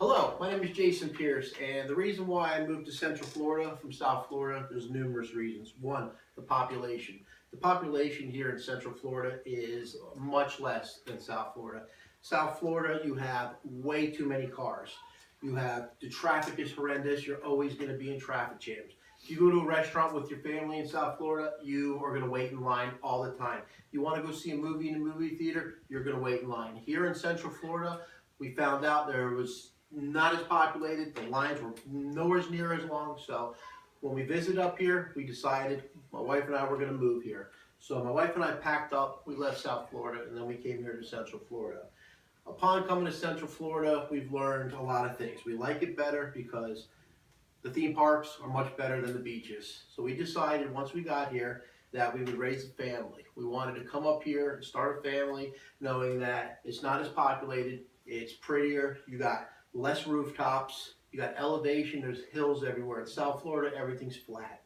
Hello, my name is Jason Pierce, and the reason why I moved to Central Florida from South Florida, there's numerous reasons. One, the population. The population here in Central Florida is much less than South Florida. South Florida, you have way too many cars. The traffic is horrendous. You're always going to be in traffic jams. If you go to a restaurant with your family in South Florida, you are going to wait in line all the time. You want to go see a movie in a movie theater, you're going to wait in line. Here in Central Florida, we found out there was not as populated, the lines were nowhere near as long, so when we visited up here, we decided, my wife and I were going to move here. So my wife and I packed up, we left South Florida, and then we came here to Central Florida. Upon coming to Central Florida, we've learned a lot of things. We like it better because the theme parks are much better than the beaches. So we decided once we got here that we would raise a family. We wanted to come up here and start a family knowing that it's not as populated, it's prettier, you got less rooftops, you got elevation, there's hills everywhere. In South Florida, everything's flat.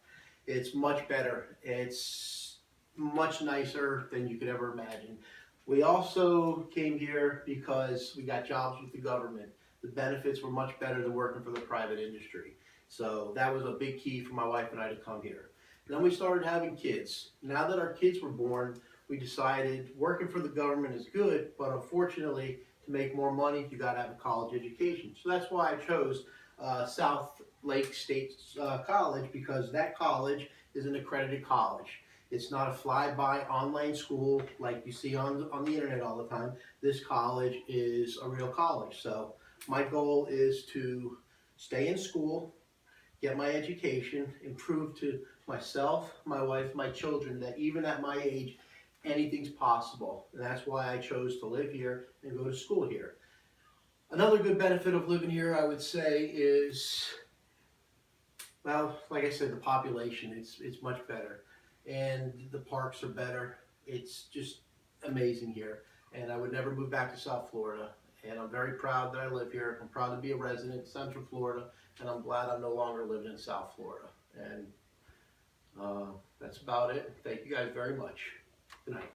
It's much better. It's much nicer than you could ever imagine. We also came here because we got jobs with the government. The benefits were much better than working for the private industry. So that was a big key for my wife and I to come here. And then we started having kids. Now that our kids were born, we decided working for the government is good, but unfortunately, to make more money, you got to have a college education. So that's why I chose South Lake State College, because that college is an accredited college. It's not a fly-by online school like you see on the internet all the time. This college is a real college. So my goal is to stay in school, get my education, and prove to myself, my wife, my children that even at my age, anything's possible. And that's why I chose to live here and go to school here. Another good benefit of living here, I would say, is, well, like I said, the population. It's much better. And the parks are better. It's just amazing here. And I would never move back to South Florida. And I'm very proud that I live here. I'm proud to be a resident in Central Florida. And I'm glad I'm no longer living in South Florida. And that's about it. Thank you guys very much. Good night.